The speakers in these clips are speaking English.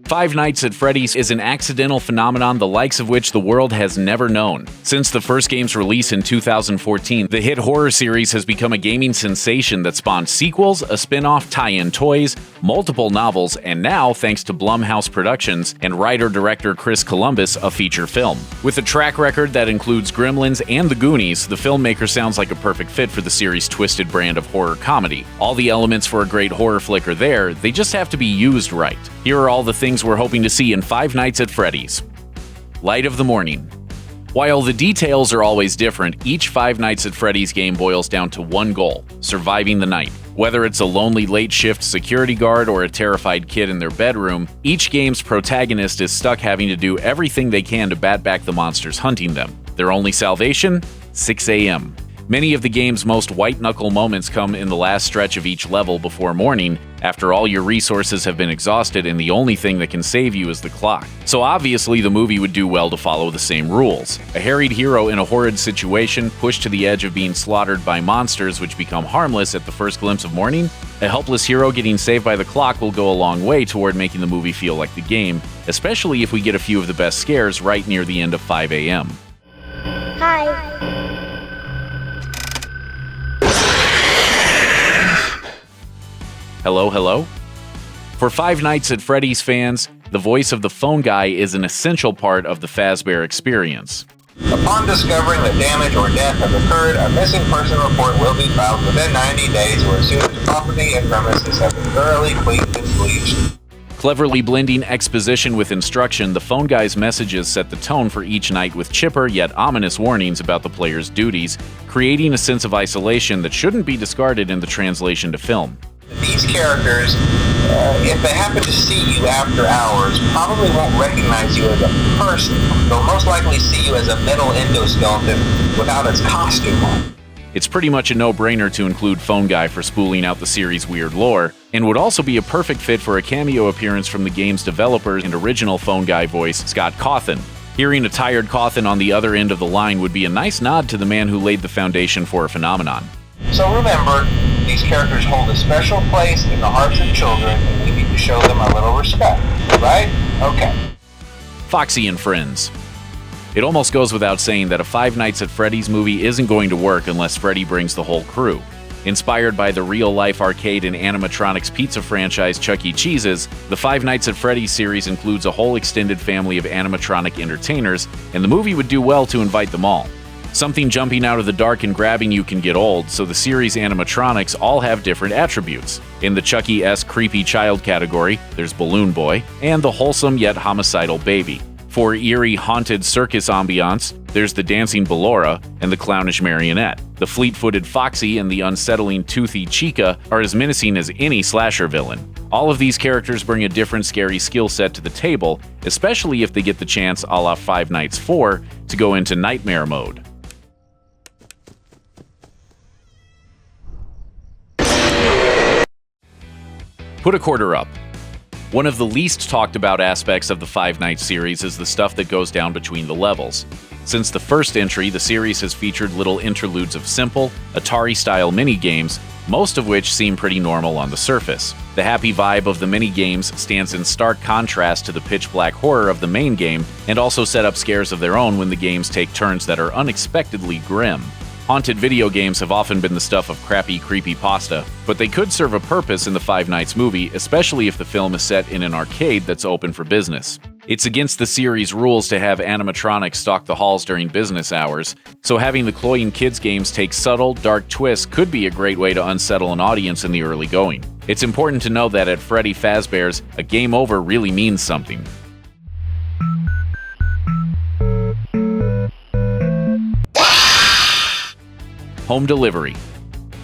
Five Nights at Freddy's is an accidental phenomenon the likes of which the world has never known. Since the first game's release in 2014, the hit horror series has become a gaming sensation that spawned sequels, a spin-off, tie-in toys, multiple novels, and now, thanks to Blumhouse Productions and writer-director Chris Columbus, a feature film. With a track record that includes Gremlins and The Goonies, the filmmaker sounds like a perfect fit for the series' twisted brand of horror comedy. All the elements for a great horror flick are there, they just have to be used right. Here are all the things we're hoping to see in Five Nights at Freddy's. Light of the morning. While the details are always different, each Five Nights at Freddy's game boils down to one goal: surviving the night. Whether it's a lonely late shift security guard or a terrified kid in their bedroom, each game's protagonist is stuck having to do everything they can to bat back the monsters hunting them. Their only salvation? 6 a.m. Many of the game's most white-knuckle moments come in the last stretch of each level before morning, after all your resources have been exhausted and the only thing that can save you is the clock. So obviously the movie would do well to follow the same rules. A harried hero in a horrid situation, pushed to the edge of being slaughtered by monsters which become harmless at the first glimpse of morning, a helpless hero getting saved by the clock will go a long way toward making the movie feel like the game, especially if we get a few of the best scares right near the end of 5 a.m. Hi. Hello, hello? For Five Nights at Freddy's fans, the voice of the phone guy is an essential part of the Fazbear experience. Upon discovering that damage or death has occurred, a missing person report will be filed within 90 days or as soon as the property and premises have been thoroughly cleaned and bleached. Cleverly blending exposition with instruction, the phone guy's messages set the tone for each night with chipper yet ominous warnings about the player's duties, creating a sense of isolation that shouldn't be discarded in the translation to film. These characters, if they happen to see you after hours, probably won't recognize you as a person. They'll most likely see you as a metal endoskeleton without its costume on. It's pretty much a no-brainer to include Phone Guy for spooling out the series' weird lore, and would also be a perfect fit for a cameo appearance from the game's developer and original Phone Guy voice, Scott Cawthon. Hearing a tired Cawthon on the other end of the line would be a nice nod to the man who laid the foundation for a phenomenon. So remember, these characters hold a special place in the hearts of children, and we need to show them a little respect, right? Okay. Foxy and Friends. It almost goes without saying that a Five Nights at Freddy's movie isn't going to work unless Freddy brings the whole crew. Inspired by the real-life arcade and animatronics pizza franchise Chuck E. Cheese's, the Five Nights at Freddy's series includes a whole extended family of animatronic entertainers, and the movie would do well to invite them all. Something jumping out of the dark and grabbing you can get old, so the series' animatronics all have different attributes. In the Chucky-esque creepy child category, there's Balloon Boy, and the wholesome yet homicidal Baby. For eerie, haunted circus ambiance, there's the dancing Ballora and the clownish Marionette. The fleet-footed Foxy and the unsettling toothy Chica are as menacing as any slasher villain. All of these characters bring a different scary skill set to the table, especially if they get the chance, a la Five Nights 4, to go into nightmare mode. Put a quarter up. One of the least talked about aspects of the Five Nights series is the stuff that goes down between the levels. Since the first entry, the series has featured little interludes of simple, Atari-style mini-games, most of which seem pretty normal on the surface. The happy vibe of the mini-games stands in stark contrast to the pitch-black horror of the main game, and also set up scares of their own when the games take turns that are unexpectedly grim. Haunted video games have often been the stuff of crappy creepypasta, but they could serve a purpose in the Five Nights movie, especially if the film is set in an arcade that's open for business. It's against the series' rules to have animatronics stalk the halls during business hours, so having the cloying kids' games take subtle, dark twists could be a great way to unsettle an audience in the early going. It's important to know that at Freddy Fazbear's, a game over really means something. Home delivery.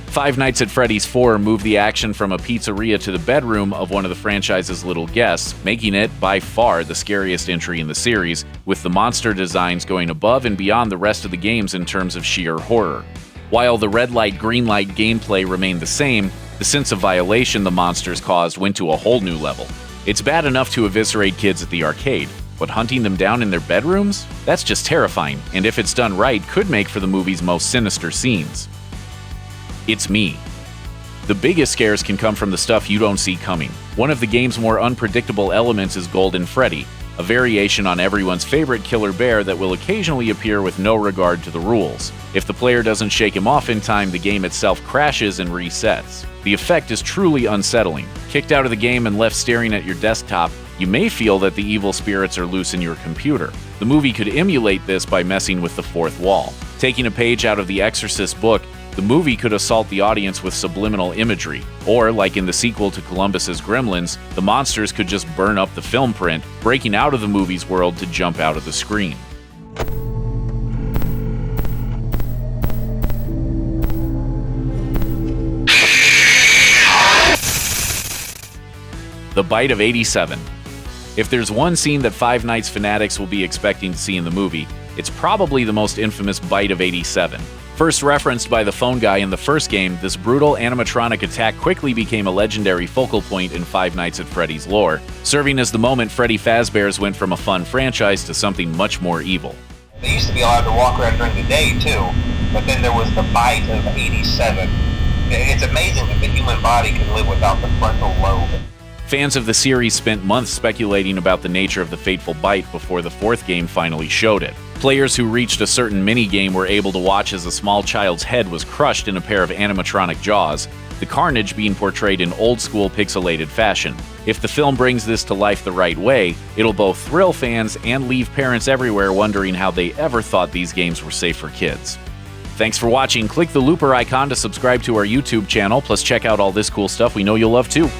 Five Nights at Freddy's 4 moved the action from a pizzeria to the bedroom of one of the franchise's little guests, making it, by far, the scariest entry in the series, with the monster designs going above and beyond the rest of the games in terms of sheer horror. While the red light, green light gameplay remained the same, the sense of violation the monsters caused went to a whole new level. It's bad enough to eviscerate kids at the arcade, but hunting them down in their bedrooms? That's just terrifying, and if it's done right, could make for the movie's most sinister scenes. It's Me. The biggest scares can come from the stuff you don't see coming. One of the game's more unpredictable elements is Golden Freddy, a variation on everyone's favorite killer bear that will occasionally appear with no regard to the rules. If the player doesn't shake him off in time, the game itself crashes and resets. The effect is truly unsettling. Kicked out of the game and left staring at your desktop, you may feel that the evil spirits are loose in your computer. The movie could emulate this by messing with the fourth wall. Taking a page out of the Exorcist book, the movie could assault the audience with subliminal imagery. Or, like in the sequel to Columbus's Gremlins, the monsters could just burn up the film print, breaking out of the movie's world to jump out of the screen. The Bite of 87. If there's one scene that Five Nights fanatics will be expecting to see in the movie, it's probably the most infamous Bite of 87. First referenced by the phone guy in the first game, this brutal animatronic attack quickly became a legendary focal point in Five Nights at Freddy's lore, serving as the moment Freddy Fazbear's went from a fun franchise to something much more evil. They used to be allowed to walk around during the day, too, but then there was the Bite of 87. It's amazing that the human body can live without the frontal lobe. Fans of the series spent months speculating about the nature of the fateful bite before the fourth game finally showed it. Players who reached a certain mini-game were able to watch as a small child's head was crushed in a pair of animatronic jaws, the carnage being portrayed in old-school pixelated fashion. If the film brings this to life the right way, it'll both thrill fans and leave parents everywhere wondering how they ever thought these games were safe for kids. Thanks for watching. Click the looper icon to subscribe to our YouTube channel, plus check out all this cool stuff we know you'll love too.